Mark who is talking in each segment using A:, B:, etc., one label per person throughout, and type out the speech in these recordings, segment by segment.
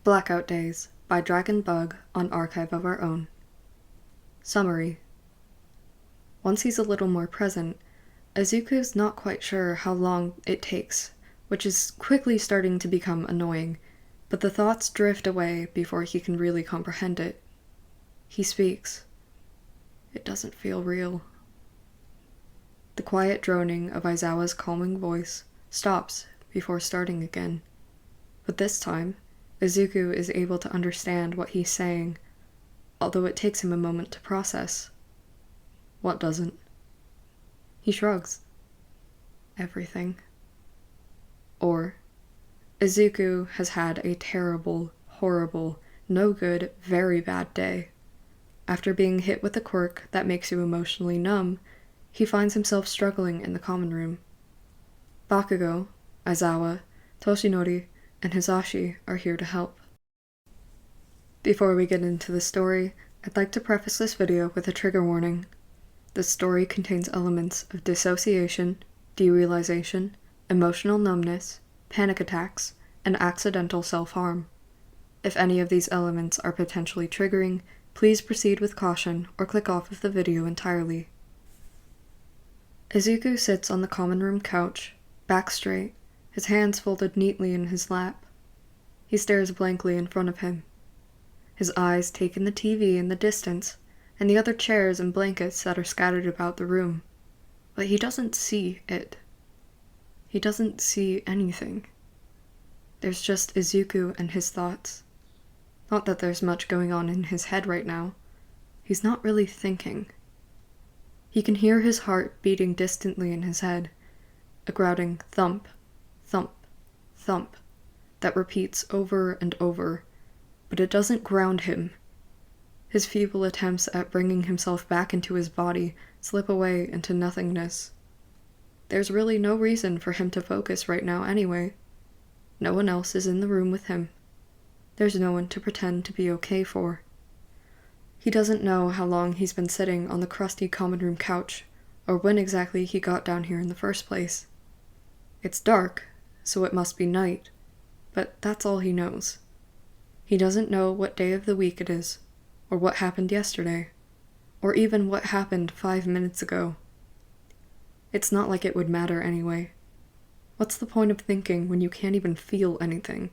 A: Blackout Days by Dragonbug on Archive of Our Own. Summary. Once he's a little more present, Izuku's not quite sure how long it takes, which is quickly starting to become annoying, but the thoughts drift away before he can really comprehend it. He speaks. It doesn't feel real. The quiet droning of Aizawa's calming voice stops before starting again, but this time, Izuku is able to understand what he's saying, although it takes him a moment to process. What doesn't? He shrugs. Everything. Or, Izuku has had a terrible, horrible, no good, very bad day. After being hit with a quirk that makes you emotionally numb, he finds himself struggling in the common room. Bakugo, Aizawa, Toshinori, and Hisashi are here to help. Before we get into the story, I'd like to preface this video with a trigger warning. This story contains elements of dissociation, derealization, emotional numbness, panic attacks, and accidental self-harm. If any of these elements are potentially triggering, please proceed with caution or click off of the video entirely. Izuku sits on the common room couch, back straight, his hands folded neatly in his lap. He stares blankly in front of him. His eyes take in the TV in the distance, and the other chairs and blankets that are scattered about the room. But he doesn't see it. He doesn't see anything. There's just Izuku and his thoughts. Not that there's much going on in his head right now. He's not really thinking. He can hear his heart beating distantly in his head, a grouting thump, thump, thump, that repeats over and over, but it doesn't ground him. His feeble attempts at bringing himself back into his body slip away into nothingness. There's really no reason for him to focus right now anyway. No one else is in the room with him. There's no one to pretend to be okay for. He doesn't know how long he's been sitting on the crusty common room couch, or when exactly he got down here in the first place. It's dark, so it must be night, but that's all he knows. He doesn't know what day of the week it is, or what happened yesterday, or even what happened 5 minutes ago. It's not like it would matter anyway. What's the point of thinking when you can't even feel anything?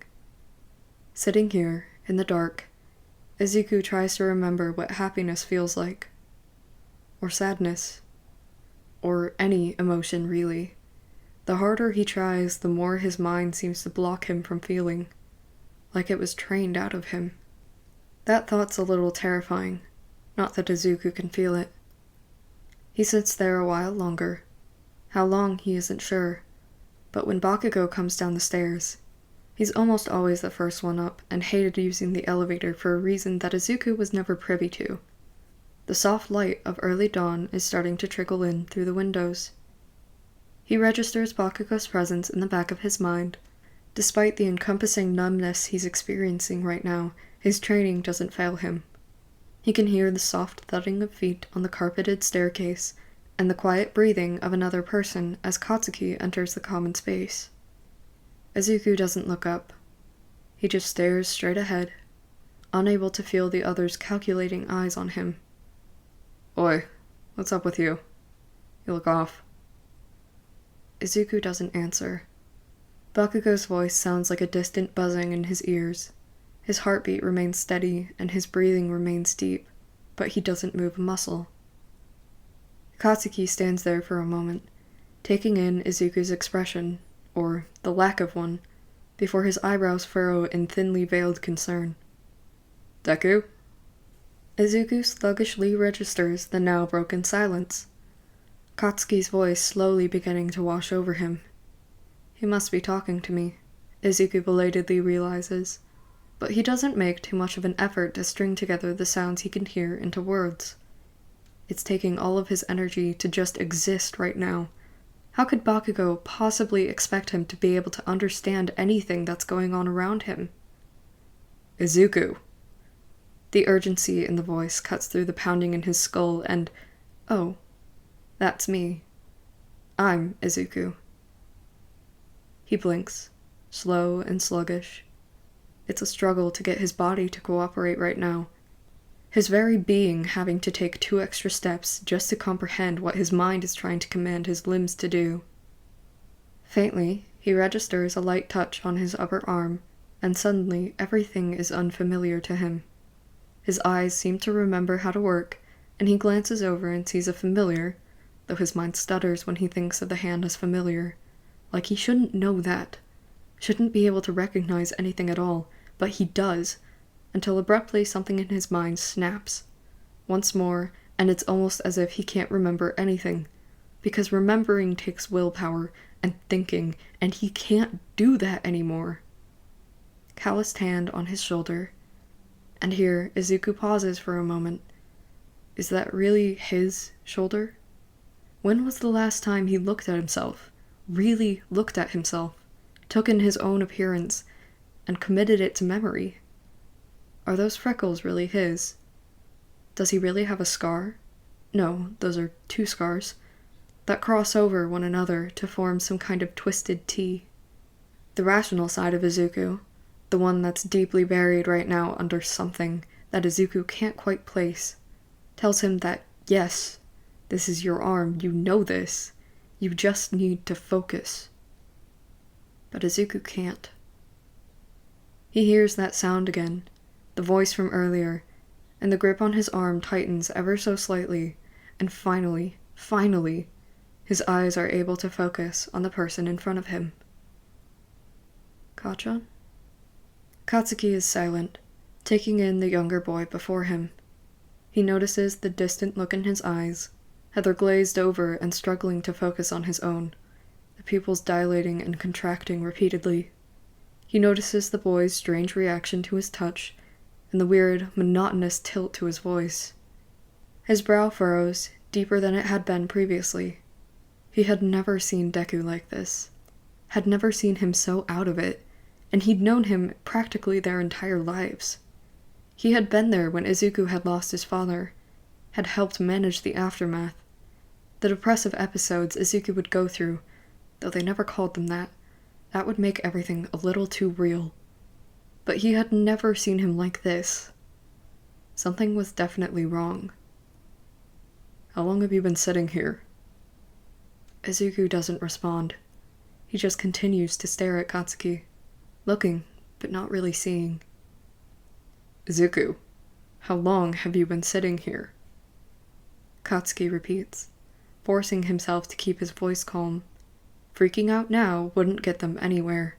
A: Sitting here, in the dark, Izuku tries to remember what happiness feels like. Or sadness. Or any emotion, really. The harder he tries, the more his mind seems to block him from feeling. Like it was trained out of him. That thought's a little terrifying. Not that Izuku can feel it. He sits there a while longer. How long, he isn't sure. But when Bakugo comes down the stairs, he's almost always the first one up and hated using the elevator for a reason that Izuku was never privy to. The soft light of early dawn is starting to trickle in through the windows. He registers Bakugo's presence in the back of his mind. Despite the encompassing numbness he's experiencing right now, his training doesn't fail him. He can hear the soft thudding of feet on the carpeted staircase and the quiet breathing of another person as Katsuki enters the common space. Izuku doesn't look up. He just stares straight ahead, unable to feel the other's calculating eyes on him. "Oi, what's up with you? You look off." Izuku doesn't answer. Bakugo's voice sounds like a distant buzzing in his ears. His heartbeat remains steady and his breathing remains deep, but he doesn't move a muscle. Katsuki stands there for a moment, taking in Izuku's expression, or the lack of one, before his eyebrows furrow in thinly veiled concern. "Deku?" Izuku sluggishly registers the now broken silence. Katsuki's voice slowly beginning to wash over him. He must be talking to me, Izuku belatedly realizes, but he doesn't make too much of an effort to string together the sounds he can hear into words. It's taking all of his energy to just exist right now. How could Bakugo possibly expect him to be able to understand anything that's going on around him? "Izuku!" The urgency in the voice cuts through the pounding in his skull and, oh, that's me. I'm Izuku. He blinks, slow and sluggish. It's a struggle to get his body to cooperate right now. His very being having to take 2 extra steps just to comprehend what his mind is trying to command his limbs to do. Faintly, he registers a light touch on his upper arm, and suddenly everything is unfamiliar to him. His eyes seem to remember how to work, and he glances over and sees a familiar, though his mind stutters when he thinks of the hand as familiar. Like he shouldn't know that. Shouldn't be able to recognize anything at all, but he does, until abruptly something in his mind snaps. Once more, and it's almost as if he can't remember anything, because remembering takes willpower and thinking, and he can't do that anymore. Calloused hand on his shoulder, and here Izuku pauses for a moment. Is that really his shoulder? When was the last time he looked at himself, really looked at himself, took in his own appearance, and committed it to memory? Are those freckles really his? Does he really have a scar? No, those are 2 scars that cross over one another to form some kind of twisted T. The rational side of Izuku, the one that's deeply buried right now under something that Izuku can't quite place, tells him that, yes, this is your arm, you know this, you just need to focus. But Izuku can't. He hears that sound again, the voice from earlier, and the grip on his arm tightens ever so slightly, and finally, his eyes are able to focus on the person in front of him. Kacchan? Katsuki is silent, taking in the younger boy before him. He notices the distant look in his eyes, how they're glazed over and struggling to focus on his own, the pupils dilating and contracting repeatedly. He notices the boy's strange reaction to his touch, and the weird, monotonous tilt to his voice. His brow furrows, deeper than it had been previously. He had never seen Deku like this, had never seen him so out of it, and he'd known him practically their entire lives. He had been there when Izuku had lost his father, had helped manage the aftermath. The depressive episodes Izuku would go through, though they never called them that would make everything a little too real. But he had never seen him like this. Something was definitely wrong. How long have you been sitting here? Izuku doesn't respond. He just continues to stare at Katsuki, looking, but not really seeing. Izuku, how long have you been sitting here? Katsuki repeats, forcing himself to keep his voice calm. Freaking out now wouldn't get them anywhere.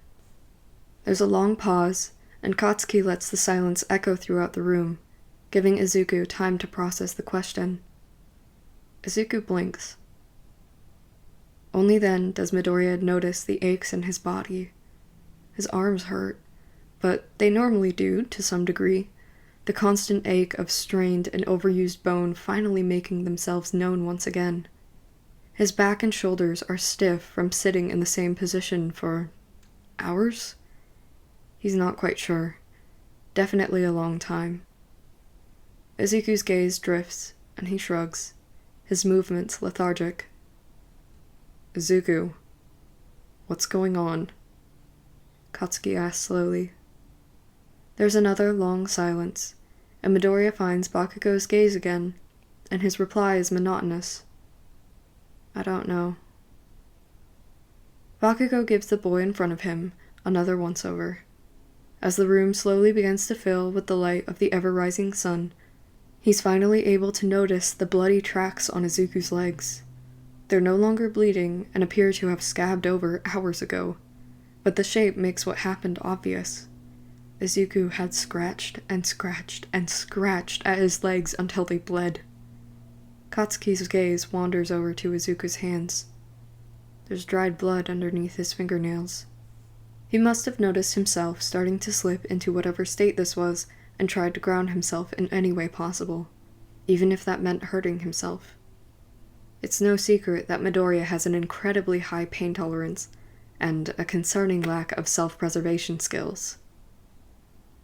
A: There's a long pause, and Katsuki lets the silence echo throughout the room, giving Izuku time to process the question. Izuku blinks. Only then does Midoriya notice the aches in his body. His arms hurt, but they normally do, to some degree, the constant ache of strained and overused bone finally making themselves known once again. His back and shoulders are stiff from sitting in the same position for hours? He's not quite sure. Definitely a long time. Izuku's gaze drifts, and he shrugs, his movements lethargic. Izuku, what's going on? Katsuki asks slowly. There's another long silence, and Midoriya finds Bakugo's gaze again, and his reply is monotonous. I don't know. Bakugo gives the boy in front of him another once-over. As the room slowly begins to fill with the light of the ever-rising sun, he's finally able to notice the bloody tracks on Izuku's legs. They're no longer bleeding and appear to have scabbed over hours ago, but the shape makes what happened obvious. Izuku had scratched and scratched and scratched at his legs until they bled. Katsuki's gaze wanders over to Izuku's hands. There's dried blood underneath his fingernails. He must have noticed himself starting to slip into whatever state this was and tried to ground himself in any way possible, even if that meant hurting himself. It's no secret that Midoriya has an incredibly high pain tolerance and a concerning lack of self-preservation skills.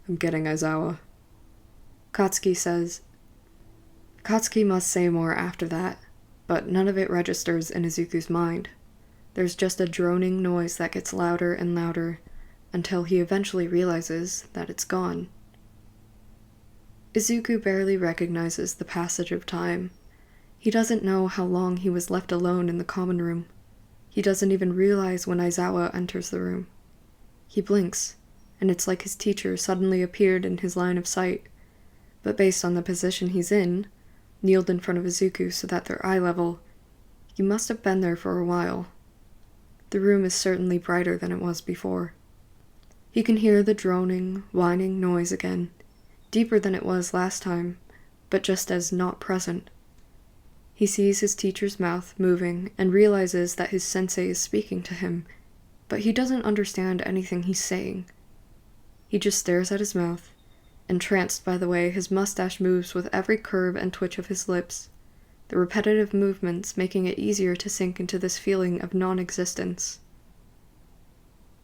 A: I'm getting Aizawa, Katsuki says. Katsuki must say more after that, but none of it registers in Izuku's mind. There's just a droning noise that gets louder and louder, until he eventually realizes that it's gone. Izuku barely recognizes the passage of time. He doesn't know how long he was left alone in the common room. He doesn't even realize when Aizawa enters the room. He blinks, and it's like his teacher suddenly appeared in his line of sight, but based on the position he's in, kneeled in front of Izuku so that they're eye level, he must have been there for a while. The room is certainly brighter than it was before. He can hear the droning, whining noise again, deeper than it was last time, but just as not present. He sees his teacher's mouth moving and realizes that his sensei is speaking to him, but he doesn't understand anything he's saying. He just stares at his mouth, entranced by the way his mustache moves with every curve and twitch of his lips, the repetitive movements making it easier to sink into this feeling of non-existence.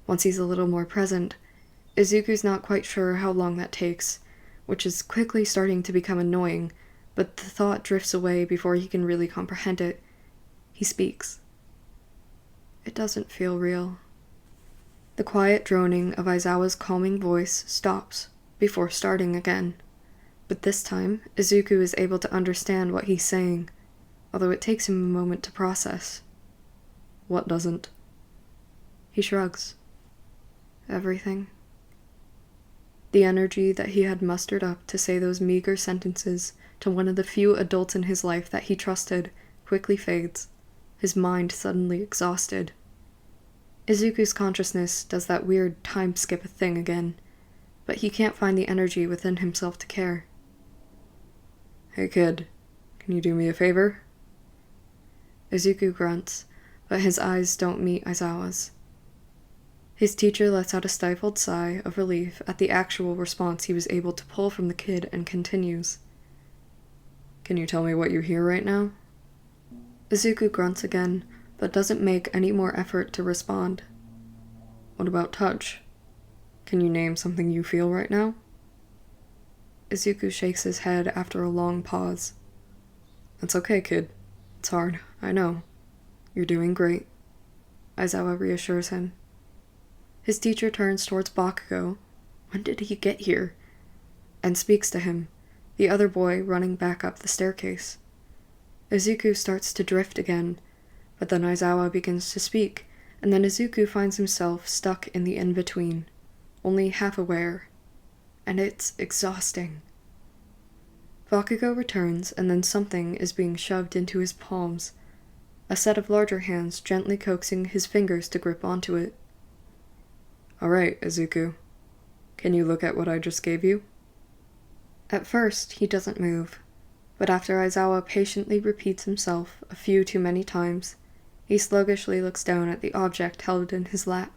A: Once he's a little more present, Izuku's not quite sure how long that takes, which is quickly starting to become annoying, but the thought drifts away before he can really comprehend it. He speaks. It doesn't feel real. The quiet droning of Aizawa's calming voice stops before starting again, but this time Izuku is able to understand what he's saying, although it takes him a moment to process. What doesn't? He shrugs. Everything. The energy that he had mustered up to say those meager sentences to one of the few adults in his life that he trusted quickly fades, his mind suddenly exhausted. Izuku's consciousness does that weird time skip thing again, but he can't find the energy within himself to care. Hey kid, can you do me a favor? Izuku grunts, but his eyes don't meet Aizawa's. His teacher lets out a stifled sigh of relief at the actual response he was able to pull from the kid and continues. Can you tell me what you hear right now? Izuku grunts again, but doesn't make any more effort to respond. What about touch? Can you name something you feel right now? Izuku shakes his head after a long pause. That's okay, kid. It's hard, I know. You're doing great. Aizawa reassures him. His teacher turns towards Bakugo. When did he get here? And speaks to him, the other boy running back up the staircase. Izuku starts to drift again, but then Aizawa begins to speak, and then Izuku finds himself stuck in the in-between, only half aware, and it's exhausting. Bakugo returns, and then something is being shoved into his palms, a set of larger hands gently coaxing his fingers to grip onto it. Alright, Izuku. Can you look at what I just gave you? At first, he doesn't move, but after Aizawa patiently repeats himself a few too many times, he sluggishly looks down at the object held in his lap.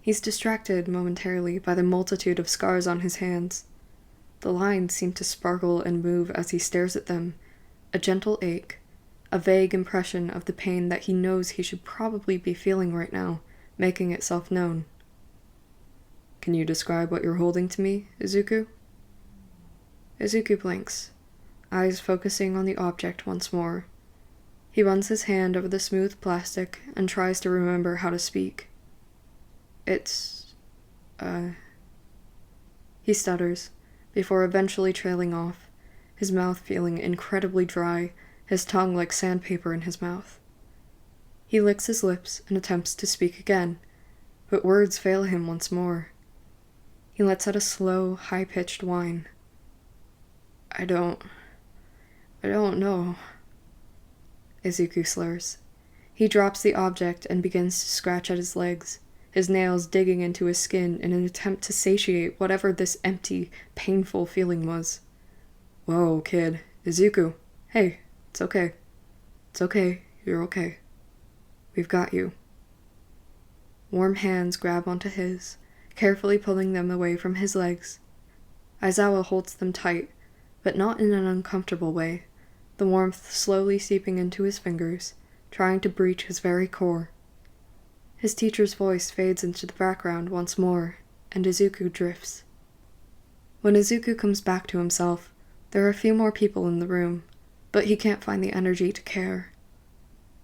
A: He's distracted momentarily by the multitude of scars on his hands. The lines seem to sparkle and move as he stares at them, a gentle ache, a vague impression of the pain that he knows he should probably be feeling right now, making itself known. Can you describe what you're holding to me, Izuku? Izuku blinks, eyes focusing on the object once more. He runs his hand over the smooth plastic and tries to remember how to speak. It's... He stutters, before eventually trailing off, his mouth feeling incredibly dry, his tongue like sandpaper in his mouth. He licks his lips and attempts to speak again, but words fail him once more. He lets out a slow, high-pitched whine. I don't know. Izuku slurs. He drops the object and begins to scratch at his legs, his nails digging into his skin in an attempt to satiate whatever this empty, painful feeling was. Whoa, kid. Izuku. Hey, it's okay. It's okay. You're okay. We've got you. Warm hands grab onto his, carefully pulling them away from his legs. Aizawa holds them tight, but not in an uncomfortable way, the warmth slowly seeping into his fingers, trying to breach his very core. His teacher's voice fades into the background once more, and Izuku drifts. When Izuku comes back to himself, there are a few more people in the room, but he can't find the energy to care.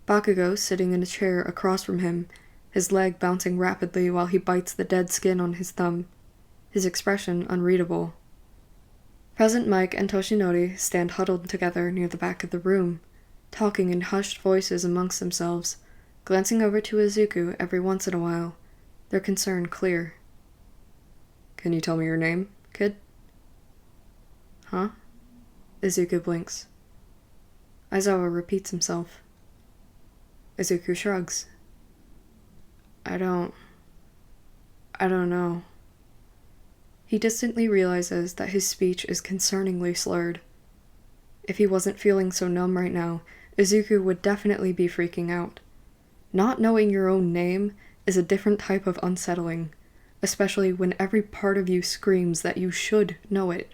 A: Bakugo, sitting in a chair across from him, his leg bouncing rapidly while he bites the dead skin on his thumb, his expression unreadable. Present Mike and Toshinori stand huddled together near the back of the room, talking in hushed voices amongst themselves, glancing over to Izuku every once in a while, their concern clear. "Can you tell me your name, kid?" "Huh?" Izuku blinks. Aizawa repeats himself. Izuku shrugs. I don't know. He distantly realizes that his speech is concerningly slurred. If he wasn't feeling so numb right now, Izuku would definitely be freaking out. Not knowing your own name is a different type of unsettling, especially when every part of you screams that you should know it.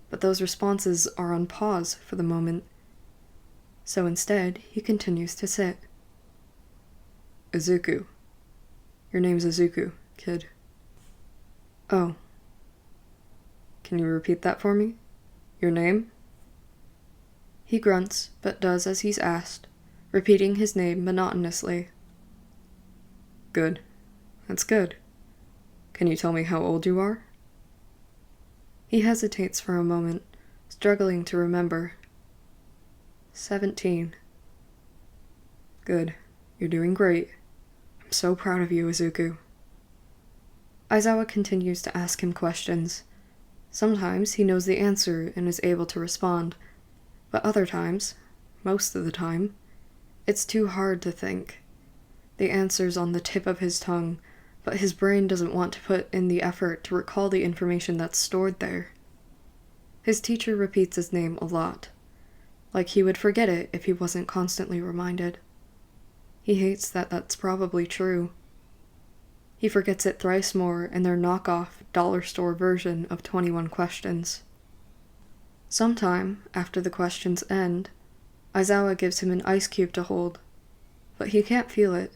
A: But those responses are on pause for the moment. So instead, he continues to sit. Izuku. Your name's Izuku, kid. Oh. Can you repeat that for me? Your name? He grunts, but does as he's asked, repeating his name monotonously. Good. That's good. Can you tell me how old you are? He hesitates for a moment, struggling to remember. 17. Good. You're doing great. I'm so proud of you, Izuku. Aizawa continues to ask him questions. Sometimes he knows the answer and is able to respond, but other times, most of the time, it's too hard to think. The answer's on the tip of his tongue, but his brain doesn't want to put in the effort to recall the information that's stored there. His teacher repeats his name a lot, like he would forget it if he wasn't constantly reminded. He hates that that's probably true. He forgets it thrice more in their knockoff dollar store version of 21 questions. Sometime, after the questions end, Aizawa gives him an ice cube to hold, but he can't feel it.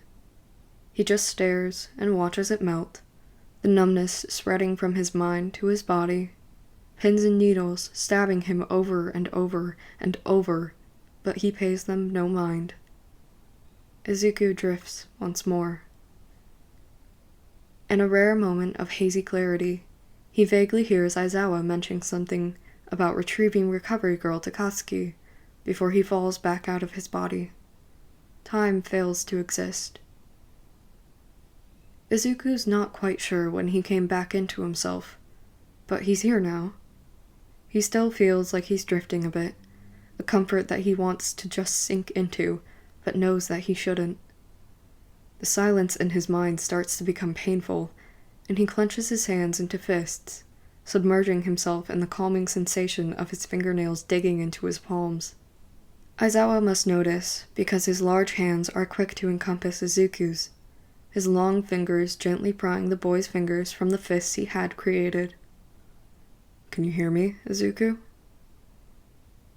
A: He just stares and watches it melt, the numbness spreading from his mind to his body, pins and needles stabbing him over and over and over, but he pays them no mind. Izuku drifts once more. In a rare moment of hazy clarity, he vaguely hears Aizawa mention something about retrieving Recovery Girl Takatsuki before he falls back out of his body. Time fails to exist. Izuku's not quite sure when he came back into himself, but he's here now. He still feels like he's drifting a bit, a comfort that he wants to just sink into, but knows that he shouldn't. The silence in his mind starts to become painful, and he clenches his hands into fists, submerging himself in the calming sensation of his fingernails digging into his palms. Aizawa must notice, because his large hands are quick to encompass Izuku's, his long fingers gently prying the boy's fingers from the fists he had created. Can you hear me, Izuku?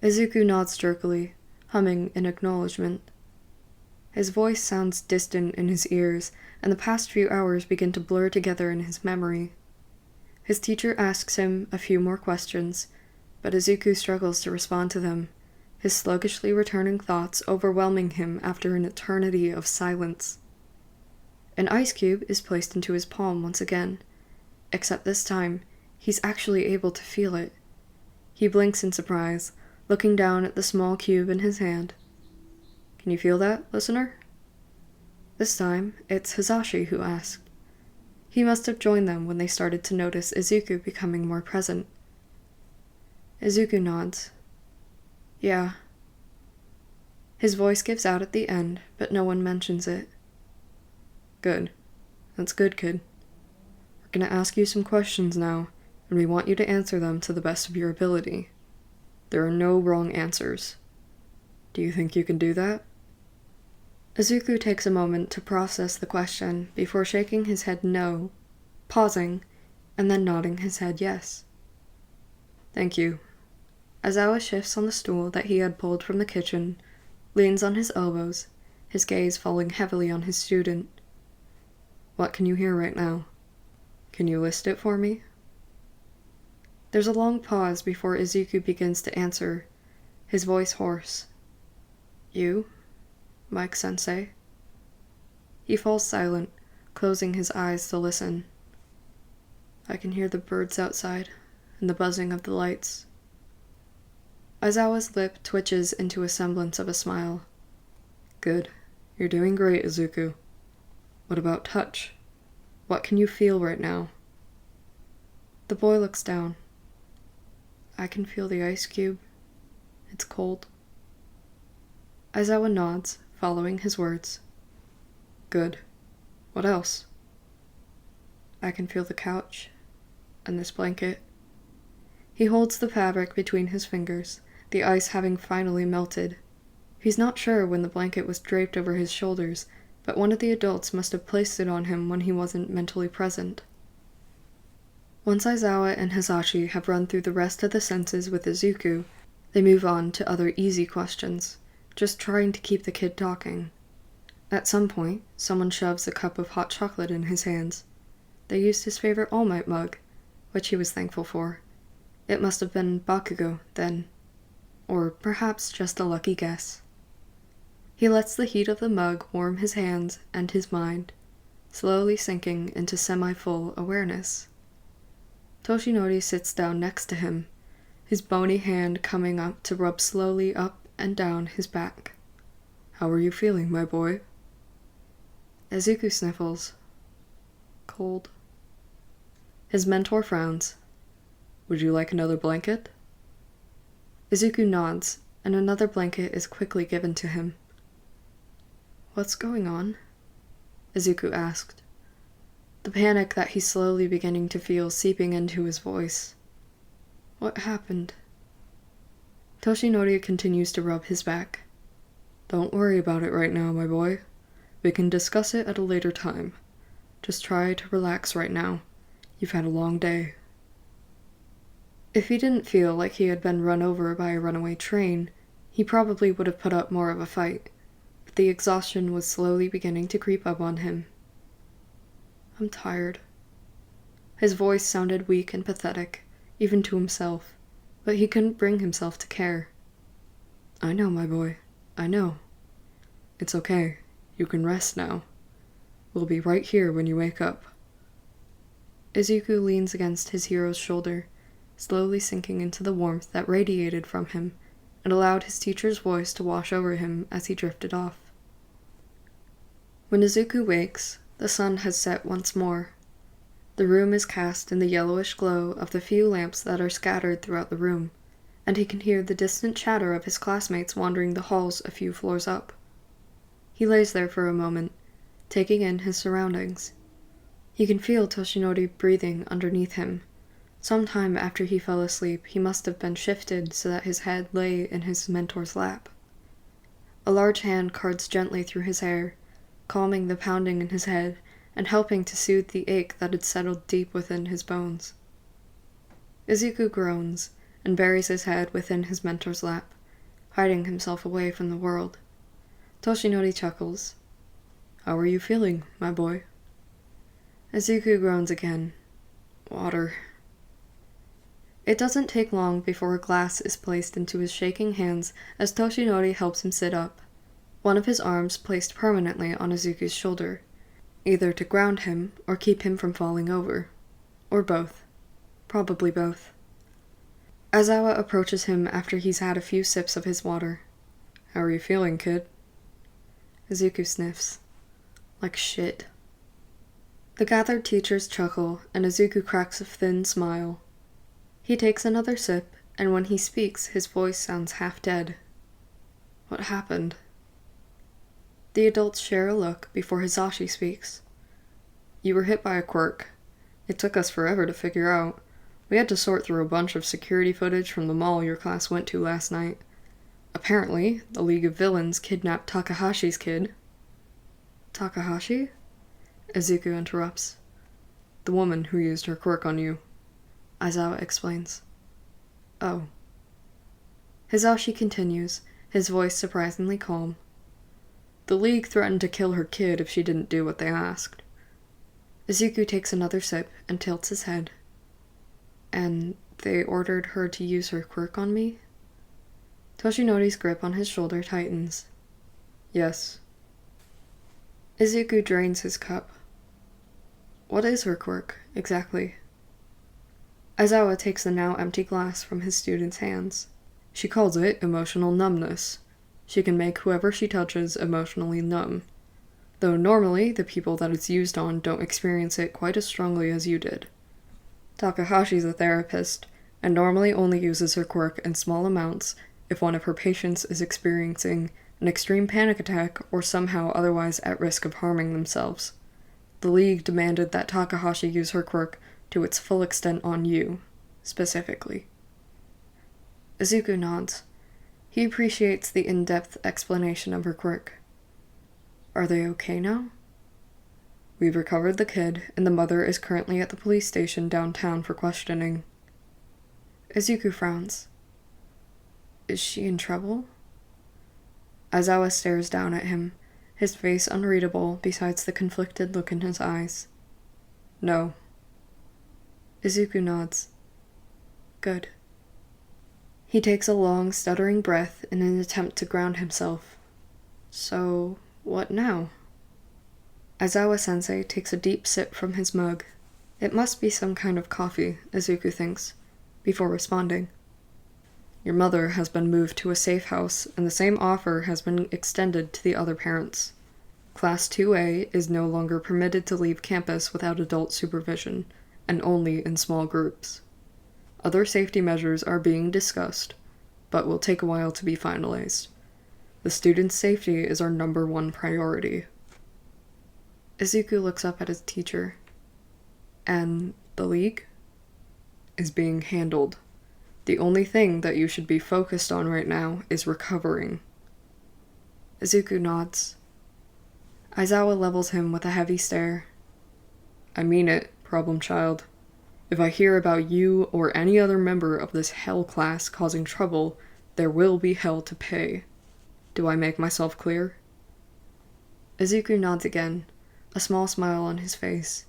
A: Izuku nods jerkily, humming in acknowledgement. His voice sounds distant in his ears, and the past few hours begin to blur together in his memory. His teacher asks him a few more questions, but Izuku struggles to respond to them, his sluggishly returning thoughts overwhelming him after an eternity of silence. An ice cube is placed into his palm once again, except this time, he's actually able to feel it. He blinks in surprise, looking down at the small cube in his hand. Can you feel that, listener? This time, it's Hisashi who asked. He must have joined them when they started to notice Izuku becoming more present. Izuku nods. Yeah. His voice gives out at the end, but no one mentions it. Good. That's good, kid. We're gonna ask you some questions now, and we want you to answer them to the best of your ability. There are no wrong answers. Do you think you can do that? Izuku takes a moment to process the question before shaking his head no, pausing, and then nodding his head yes. Thank you. Aizawa shifts on the stool that he had pulled from the kitchen, leans on his elbows, his gaze falling heavily on his student. What can you hear right now? Can you list it for me? There's a long pause before Izuku begins to answer, his voice hoarse. You, Mike-sensei? He falls silent, closing his eyes to listen. I can hear the birds outside and the buzzing of the lights. Aizawa's lip twitches into a semblance of a smile. Good. You're doing great, Izuku. What about touch? What can you feel right now? The boy looks down. I can feel the ice cube. It's cold. Aizawa nods, following his words. Good. What else? I can feel the couch and this blanket. He holds the fabric between his fingers, the ice having finally melted. He's not sure when the blanket was draped over his shoulders, but one of the adults must have placed it on him when he wasn't mentally present. Once Aizawa and Hisashi have run through the rest of the senses with Izuku, they move on to other easy questions, just trying to keep the kid talking. At some point, someone shoves a cup of hot chocolate in his hands. They used his favorite All Might mug, which he was thankful for. It must have been Bakugo, then. Or perhaps just a lucky guess. He lets the heat of the mug warm his hands and his mind, slowly sinking into semi-full awareness. Toshinori sits down next to him, his bony hand coming up to rub slowly up and down his back. How are you feeling, my boy? Izuku sniffles. Cold. His mentor frowns. Would you like another blanket? Izuku nods, and another blanket is quickly given to him. What's going on? Izuku asked, the panic that he's slowly beginning to feel seeping into his voice. What happened? Toshinori continues to rub his back. Don't worry about it right now, my boy. We can discuss it at a later time. Just try to relax right now. You've had a long day. If he didn't feel like he had been run over by a runaway train, he probably would have put up more of a fight, but the exhaustion was slowly beginning to creep up on him. I'm tired. His voice sounded weak and pathetic, even to himself, but he couldn't bring himself to care. I know, my boy. I know. It's okay. You can rest now. We'll be right here when you wake up. Izuku leans against his hero's shoulder, slowly sinking into the warmth that radiated from him and allowed his teacher's voice to wash over him as he drifted off. When Izuku wakes, the sun has set once more. The room is cast in the yellowish glow of the few lamps that are scattered throughout the room, and he can hear the distant chatter of his classmates wandering the halls a few floors up. He lays there for a moment, taking in his surroundings. He can feel Toshinori breathing underneath him. Sometime after he fell asleep, he must have been shifted so that his head lay in his mentor's lap. A large hand cards gently through his hair, calming the pounding in his head and helping to soothe the ache that had settled deep within his bones. Izuku groans and buries his head within his mentor's lap, hiding himself away from the world. Toshinori chuckles. How are you feeling, my boy? Izuku groans again. Water. It doesn't take long before a glass is placed into his shaking hands as Toshinori helps him sit up, one of his arms placed permanently on Izuku's shoulder, either to ground him or keep him from falling over. Or both. Probably both. Aizawa approaches him after he's had a few sips of his water. How are you feeling, kid? Izuku sniffs. Like shit. The gathered teachers chuckle, and Izuku cracks a thin smile. He takes another sip, and when he speaks, his voice sounds half dead. What happened? The adults share a look before Hisashi speaks. You were hit by a quirk. It took us forever to figure out. We had to sort through a bunch of security footage from the mall your class went to last night. Apparently, the League of Villains kidnapped Takahashi's kid. Takahashi? Izuku interrupts. The woman who used her quirk on you. Aizawa explains. Oh. Hisashi continues, his voice surprisingly calm. The League threatened to kill her kid if she didn't do what they asked. Izuku takes another sip and tilts his head. And they ordered her to use her quirk on me? Toshinori's grip on his shoulder tightens. Yes. Izuku drains his cup. What is her quirk, exactly? Aizawa takes the now empty glass from his student's hands. She calls it emotional numbness. She can make whoever she touches emotionally numb, though normally the people that it's used on don't experience it quite as strongly as you did. Takahashi's a therapist, and normally only uses her quirk in small amounts if one of her patients is experiencing an extreme panic attack or somehow otherwise at risk of harming themselves. The League demanded that Takahashi use her quirk to its full extent on you, specifically. Izuku nods. He appreciates the in-depth explanation of her quirk. Are they okay now? We've recovered the kid, and the mother is currently at the police station downtown for questioning. Izuku frowns. Is she in trouble? Aizawa stares down at him, his face unreadable besides the conflicted look in his eyes. No. Izuku nods. Good. He takes a long, stuttering breath in an attempt to ground himself. So, what now? Aizawa-sensei takes a deep sip from his mug. It must be some kind of coffee, Izuku thinks, before responding. Your mother has been moved to a safe house, and the same offer has been extended to the other parents. Class 2A is no longer permitted to leave campus without adult supervision, and only in small groups. Other safety measures are being discussed, but will take a while to be finalized. The students' safety is our #1 priority. Izuku looks up at his teacher. And the League? Is being handled. The only thing that you should be focused on right now is recovering. Izuku nods. Aizawa levels him with a heavy stare. I mean it, problem child. If I hear about you or any other member of this hell class causing trouble, there will be hell to pay. Do I make myself clear? Izuku nods again, a small smile on his face.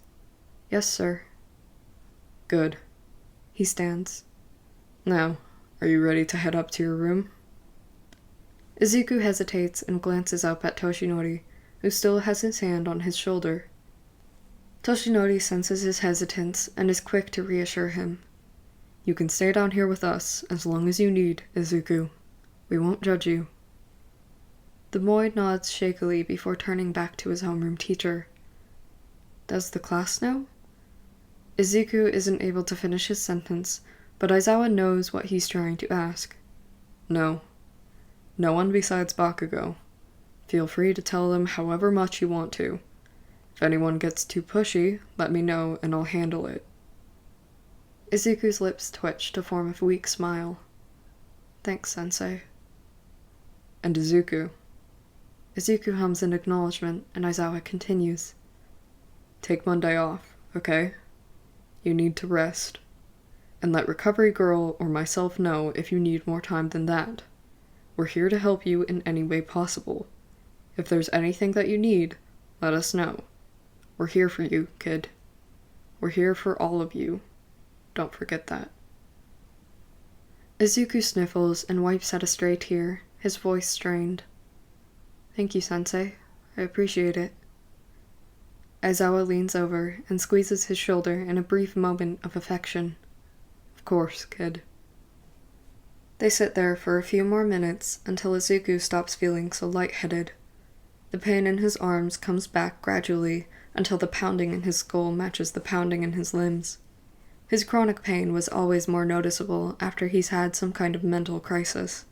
A: Yes, sir. Good. He stands. Now, are you ready to head up to your room? Izuku hesitates and glances up at Toshinori, who still has his hand on his shoulder. Toshinori senses his hesitance and is quick to reassure him. You can stay down here with us as long as you need, Izuku. We won't judge you. The boy nods shakily before turning back to his homeroom teacher. Does the class know? Izuku isn't able to finish his sentence, but Aizawa knows what he's trying to ask. No. No one besides Bakugo. Feel free to tell them however much you want to. If anyone gets too pushy, let me know and I'll handle it. Izuku's lips twitch to form a weak smile. Thanks, Sensei. And Izuku. Izuku hums in acknowledgement, and Aizawa continues. Take Monday off, okay? You need to rest. And let Recovery Girl or myself know if you need more time than that. We're here to help you in any way possible. If there's anything that you need, let us know. We're here for you, kid. We're here for all of you. Don't forget that. Izuku sniffles and wipes at a stray tear, his voice strained. Thank you, Sensei. I appreciate it. Aizawa leans over and squeezes his shoulder in a brief moment of affection. Of course, kid. They sit there for a few more minutes until Izuku stops feeling so lightheaded. The pain in his arms comes back gradually until the pounding in his skull matches the pounding in his limbs. His chronic pain was always more noticeable after he's had some kind of mental crisis.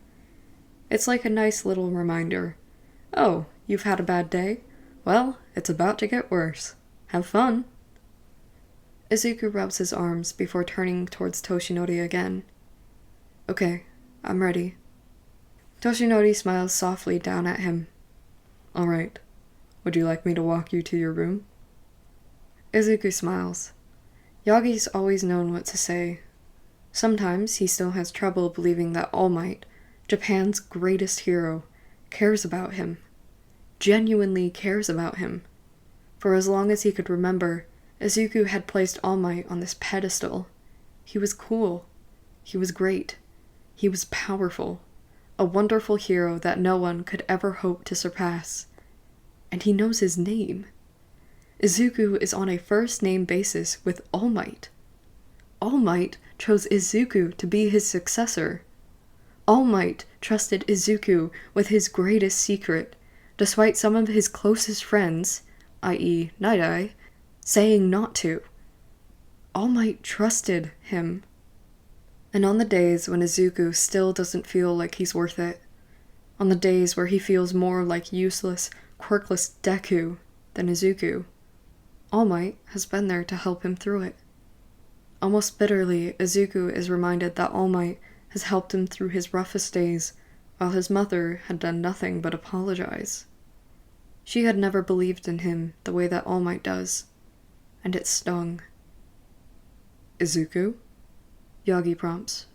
A: It's like a nice little reminder. Oh, you've had a bad day? Well, it's about to get worse. Have fun. Izuku rubs his arms before turning towards Toshinori again. Okay, I'm ready. Toshinori smiles softly down at him. All right. Would you like me to walk you to your room? Izuku smiles. Yagi's always known what to say. Sometimes he still has trouble believing that All Might, Japan's greatest hero, cares about him. Genuinely cares about him. For as long as he could remember, Izuku had placed All Might on this pedestal. He was cool. He was great. He was powerful. A wonderful hero that no one could ever hope to surpass. And he knows his name. Izuku is on a first-name basis with All Might. All Might chose Izuku to be his successor. All Might trusted Izuku with his greatest secret, despite some of his closest friends, i.e. Night Eye, saying not to. All Might trusted him. And on the days when Izuku still doesn't feel like he's worth it, on the days where he feels more like useless, quirkless Deku than Izuku, All Might has been there to help him through it. Almost bitterly, Izuku is reminded that All Might has helped him through his roughest days, while his mother had done nothing but apologize. She had never believed in him the way that All Might does, and it stung. "Izuku?" Yagi prompts.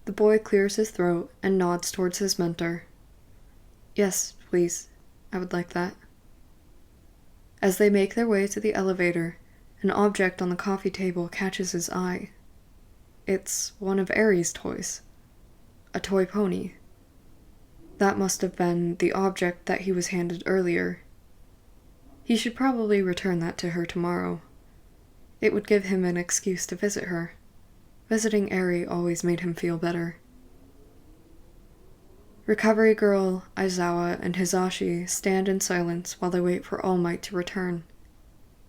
A: The boy clears his throat and nods towards his mentor. "Yes, please. I would like that." As they make their way to the elevator, an object on the coffee table catches his eye. It's one of Aries' toys. A toy pony. That must have been the object that he was handed earlier. He should probably return that to her tomorrow. It would give him an excuse to visit her. Visiting Eri always made him feel better. Recovery Girl, Aizawa, and Hisashi stand in silence while they wait for All Might to return.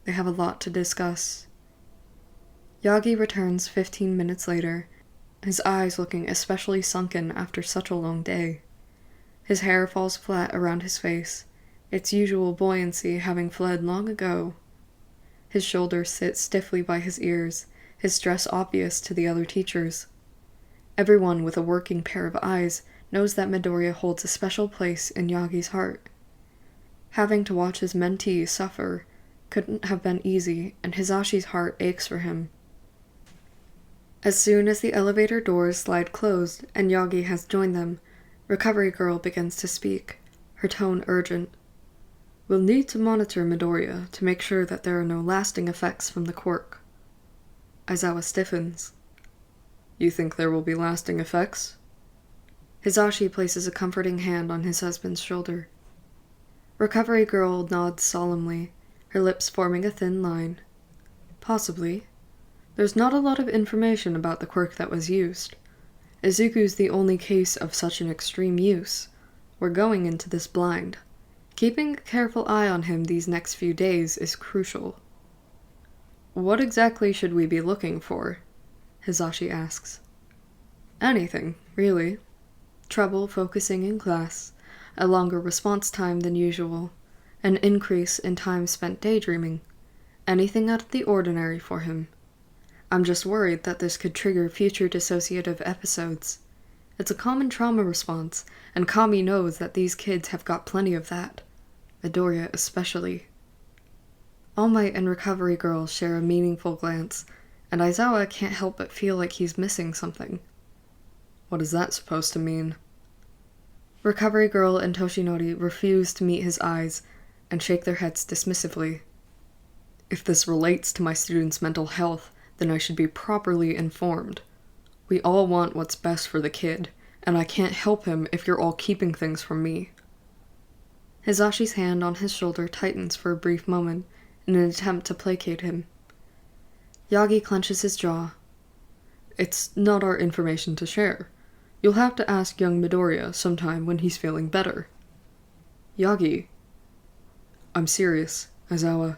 A: They have a lot to discuss. Yagi returns 15 minutes later, his eyes looking especially sunken after such a long day. His hair falls flat around his face, its usual buoyancy having fled long ago. His shoulders sit stiffly by his ears, his stress obvious to the other teachers. Everyone with a working pair of eyes knows that Midoriya holds a special place in Yagi's heart. Having to watch his mentee suffer couldn't have been easy, and Hisashi's heart aches for him. As soon as the elevator doors slide closed and Yagi has joined them, Recovery Girl begins to speak, her tone urgent. "We'll need to monitor Midoriya to make sure that there are no lasting effects from the quirk." Aizawa stiffens. "You think there will be lasting effects?" Hisashi places a comforting hand on his husband's shoulder. Recovery Girl nods solemnly, her lips forming a thin line. "Possibly. There's not a lot of information about the quirk that was used. Izuku's the only case of such an extreme use. We're going into this blind. Keeping a careful eye on him these next few days is crucial." "What exactly should we be looking for?" Hisashi asks. "Anything, really. Trouble focusing in class, a longer response time than usual, an increase in time spent daydreaming. Anything out of the ordinary for him. I'm just worried that this could trigger future dissociative episodes. It's a common trauma response, and Kami knows that these kids have got plenty of that. Midoriya especially." All Might and Recovery Girl share a meaningful glance, and Aizawa can't help but feel like he's missing something. "What is that supposed to mean?" Recovery Girl and Toshinori refuse to meet his eyes and shake their heads dismissively. "If this relates to my student's mental health, then I should be properly informed. We all want what's best for the kid, and I can't help him if you're all keeping things from me." Hisashi's hand on his shoulder tightens for a brief moment in an attempt to placate him. Yagi clenches his jaw. "It's not our information to share. You'll have to ask young Midoriya sometime when he's feeling better." "Yagi." "I'm serious, Aizawa."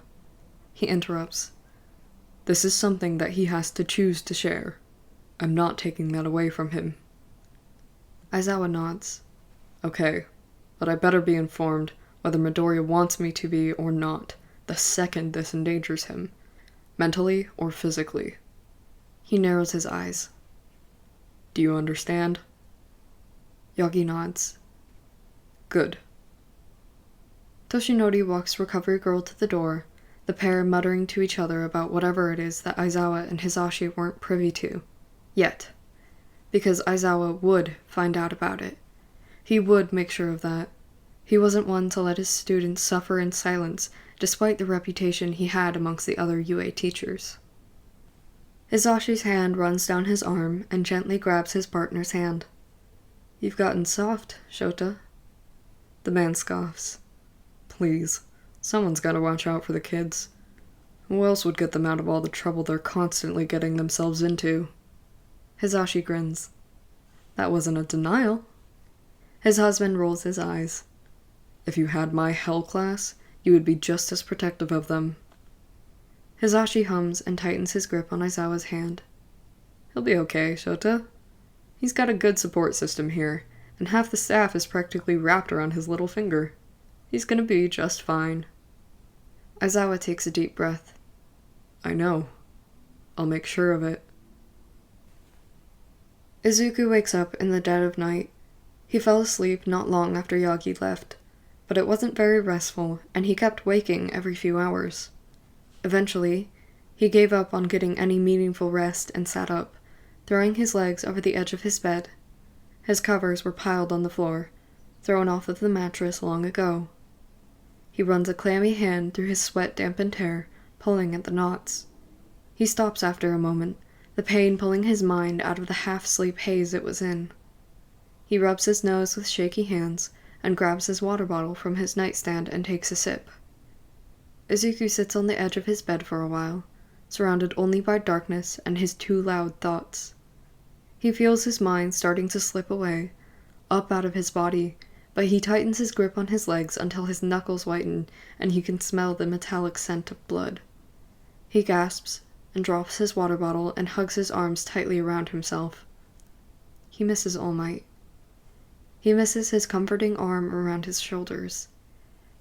A: He interrupts. "This is something that he has to choose to share. I'm not taking that away from him." Aizawa nods. "Okay, but I better be informed whether Midoriya wants me to be or not the second this endangers him, mentally or physically." He narrows his eyes. "Do you understand?" Yagi nods. "Good." Toshinori walks Recovery Girl to the door, the pair muttering to each other about whatever it is that Aizawa and Hisashi weren't privy to. Yet. Because Aizawa would find out about it. He would make sure of that. He wasn't one to let his students suffer in silence, despite the reputation he had amongst the other UA teachers. Hisashi's hand runs down his arm and gently grabs his partner's hand. "You've gotten soft, Shota." The man scoffs. please. Someone's gotta watch out for the kids. Who else would get them out of all the trouble they're constantly getting themselves into? Hisashi grins. That wasn't a denial. His husband rolls his eyes. If you had my hell class, you would be just as protective of them. Hisashi hums and tightens his grip on Aizawa's hand. He'll be okay, Shota. He's got a good support system here, and half the staff is practically wrapped around his little finger. He's gonna be just fine. Aizawa takes a deep breath. I know. I'll make sure of it. Izuku wakes up in the dead of night. He fell asleep not long after Yagi left, but it wasn't very restful, and he kept waking every few hours. Eventually, he gave up on getting any meaningful rest and sat up, throwing his legs over the edge of his bed. His covers were piled on the floor, thrown off of the mattress long ago. He runs a clammy hand through his sweat-dampened hair, pulling at the knots. He stops after a moment, the pain pulling his mind out of the half-sleep haze it was in. He rubs his nose with shaky hands and grabs his water bottle from his nightstand and takes a sip. Izuku sits on the edge of his bed for a while, surrounded only by darkness and his too loud thoughts. He feels his mind starting to slip away, up out of his body, but he tightens his grip on his legs until his knuckles whiten and he can smell the metallic scent of blood. He gasps and drops his water bottle and hugs his arms tightly around himself. He misses All Might. He misses his comforting arm around his shoulders.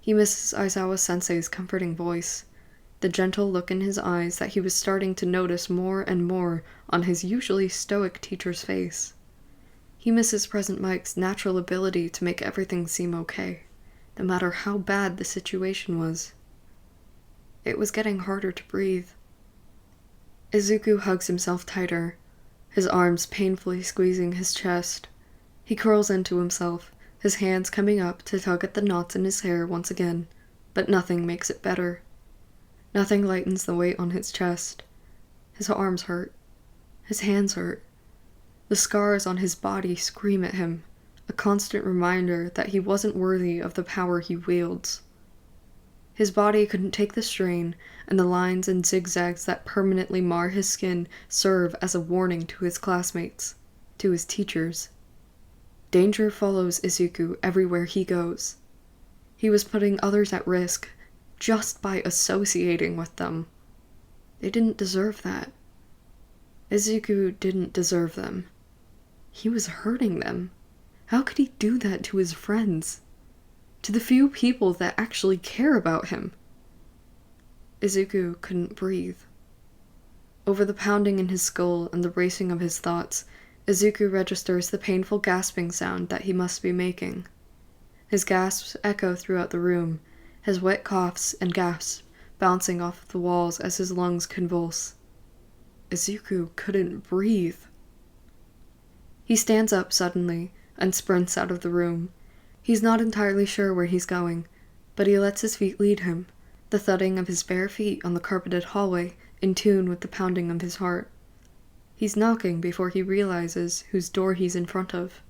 A: He misses Aizawa-sensei's comforting voice, the gentle look in his eyes that he was starting to notice more and more on his usually stoic teacher's face. He misses Present Mike's natural ability to make everything seem okay, no matter how bad the situation was. It was getting harder to breathe. Izuku hugs himself tighter, his arms painfully squeezing his chest. He curls into himself, his hands coming up to tug at the knots in his hair once again, but nothing makes it better. Nothing lightens the weight on his chest. His arms hurt. His hands hurt. The scars on his body scream at him, a constant reminder that he wasn't worthy of the power he wields. His body couldn't take the strain, and the lines and zigzags that permanently mar his skin serve as a warning to his classmates, to his teachers. Danger follows Izuku everywhere he goes. He was putting others at risk just by associating with them. They didn't deserve that. Izuku didn't deserve them. He was hurting them. How could he do that to his friends? To the few people that actually care about him? Izuku couldn't breathe. Over the pounding in his skull and the racing of his thoughts, Izuku registers the painful gasping sound that he must be making. His gasps echo throughout the room, his wet coughs and gasps bouncing off the walls as his lungs convulse. Izuku couldn't breathe. He stands up suddenly and sprints out of the room. He's not entirely sure where he's going, but he lets his feet lead him, the thudding of his bare feet on the carpeted hallway in tune with the pounding of his heart. He's knocking before he realizes whose door he's in front of.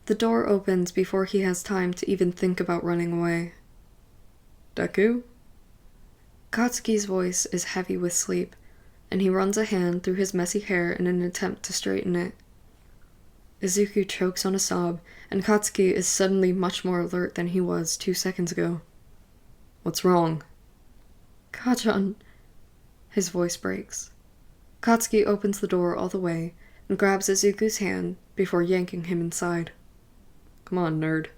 A: The door opens before he has time to even think about running away. Deku? Katsuki's voice is heavy with sleep, and he runs a hand through his messy hair in an attempt to straighten it. Izuku chokes on a sob, and Katsuki is suddenly much more alert than he was 2 seconds ago. What's wrong? Kachan. His voice breaks. Katsuki opens the door all the way and grabs Izuku's hand before yanking him inside. Come on, nerd.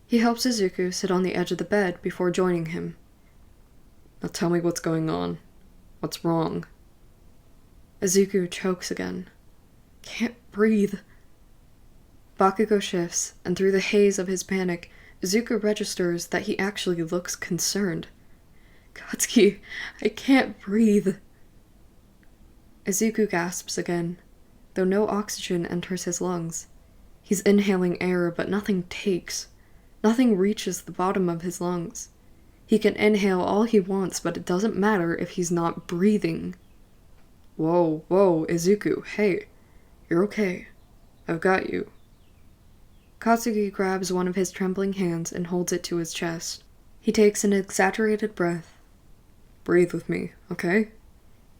A: He helps Izuku sit on the edge of the bed before joining him. Now tell me what's going on. What's wrong? Izuku chokes again. Can't breathe. Bakugo shifts, and through the haze of his panic, Izuku registers that he actually looks concerned. Katsuki, I can't breathe. Izuku gasps again, though no oxygen enters his lungs. He's inhaling air, but nothing takes. Nothing reaches the bottom of his lungs. He can inhale all he wants, but it doesn't matter if he's not breathing. Whoa, Izuku, hey. You're okay. I've got you. Katsuki grabs one of his trembling hands and holds it to his chest. He takes an exaggerated breath. Breathe with me, okay?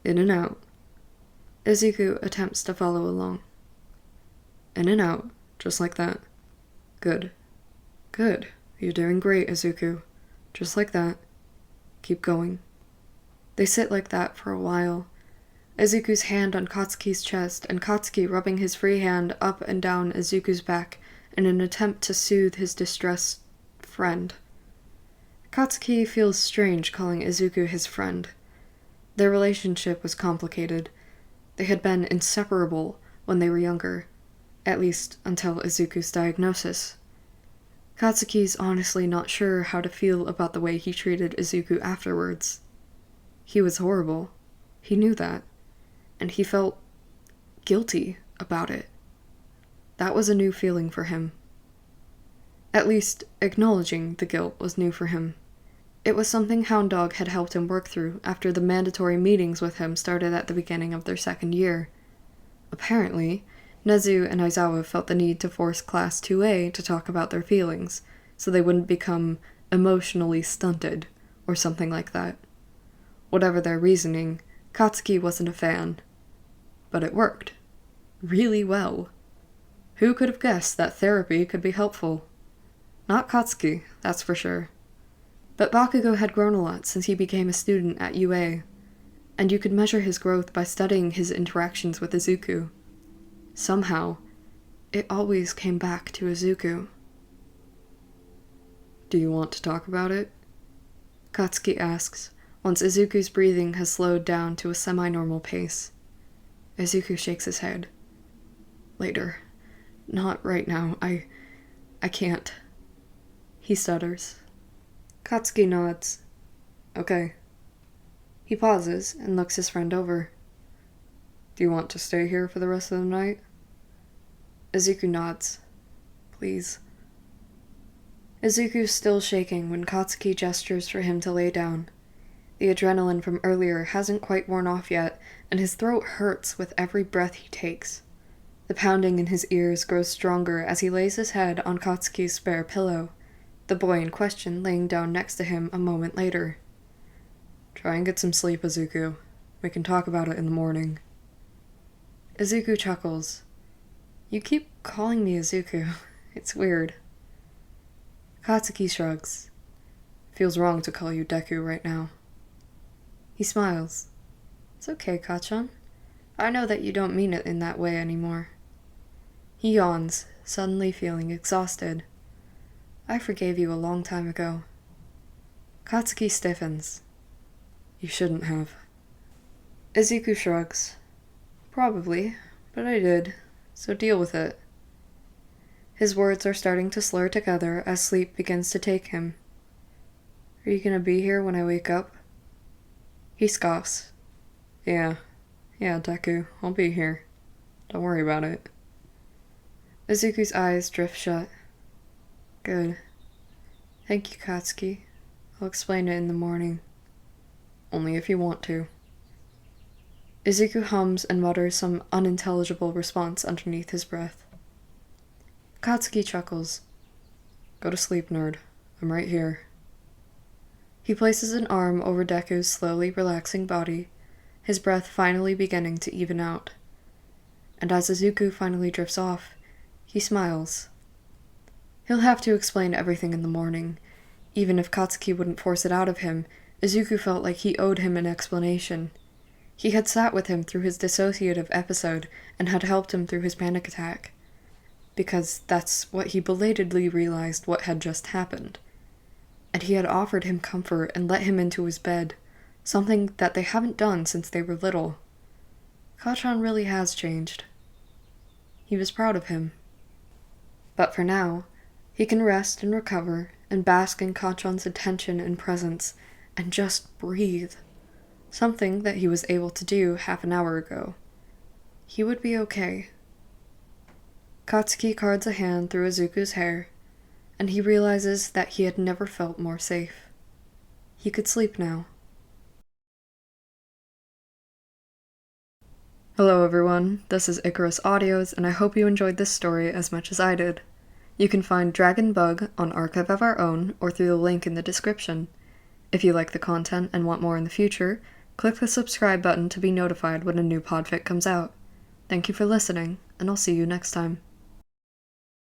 A: In and out. Izuku attempts to follow along. In and out, just like that. Good. Good. You're doing great, Izuku. Just like that. Keep going. They sit like that for a while. Izuku's hand on Katsuki's chest, and Katsuki rubbing his free hand up and down Izuku's back in an attempt to soothe his distressed friend. Katsuki feels strange calling Izuku his friend. Their relationship was complicated. They had been inseparable when they were younger, at least until Izuku's diagnosis. Katsuki's honestly not sure how to feel about the way he treated Izuku afterwards. He was horrible. He knew that. And he felt guilty about it. That was a new feeling for him. At least, acknowledging the guilt was new for him. It was something Hound Dog had helped him work through after the mandatory meetings with him started at the beginning of their second year. Apparently, Nezu and Aizawa felt the need to force Class 2A to talk about their feelings, so they wouldn't become emotionally stunted, or something like that. Whatever their reasoning, Katsuki wasn't a fan. But it worked. Really well. Who could have guessed that therapy could be helpful? Not Katsuki, that's for sure. But Bakugo had grown a lot since he became a student at UA, and you could measure his growth by studying his interactions with Izuku. Somehow, it always came back to Izuku. Do you want to talk about it? Katsuki asks, once Izuku's breathing has slowed down to a semi-normal pace. Izuku shakes his head. Later. Not right now. I can't. He stutters. Katsuki nods. Okay. He pauses and looks his friend over. Do you want to stay here for the rest of the night? Izuku nods. Please. Izuku's still shaking when Katsuki gestures for him to lay down. The adrenaline from earlier hasn't quite worn off yet, and his throat hurts with every breath he takes. The pounding in his ears grows stronger as he lays his head on Katsuki's spare pillow, the boy in question laying down next to him a moment later. Try and get some sleep, Izuku. We can talk about it in the morning. Izuku chuckles. You keep calling me Izuku. It's weird. Katsuki shrugs. Feels wrong to call you Deku right now. He smiles. It's okay, Kachan. I know that you don't mean it in that way anymore. He yawns, suddenly feeling exhausted. I forgave you a long time ago. Katsuki stiffens. You shouldn't have. Izuku shrugs. Probably, but I did, so deal with it. His words are starting to slur together as sleep begins to take him. Are you gonna be here when I wake up? He scoffs. Yeah, Deku, I'll be here. Don't worry about it. Izuku's eyes drift shut. Good. Thank you, Katsuki. I'll explain it in the morning. Only if you want to. Izuku hums and mutters some unintelligible response underneath his breath. Katsuki chuckles. Go to sleep, nerd. I'm right here. He places an arm over Deku's slowly relaxing body, his breath finally beginning to even out. And as Izuku finally drifts off, he smiles. He'll have to explain everything in the morning. Even if Katsuki wouldn't force it out of him, Izuku felt like he owed him an explanation. He had sat with him through his dissociative episode and had helped him through his panic attack. Because that's what he belatedly realized what had just happened. And he had offered him comfort and let him into his bed, something that they haven't done since they were little. Kachan really has changed. He was proud of him. But for now, he can rest and recover and bask in Kachan's attention and presence and just breathe. Something that he was able to do half an hour ago. He would be okay. Katsuki cards a hand through Izuku's hair, and he realizes that he had never felt more safe. He could sleep now. Hello everyone, this is IcarusAudios, and I hope you enjoyed this story as much as I did. You can find Dragonbug on Archive of Our Own or through the link in the description. If you like the content and want more in the future, click the subscribe button to be notified when a new podfic comes out. Thank you for listening, and I'll see you next time.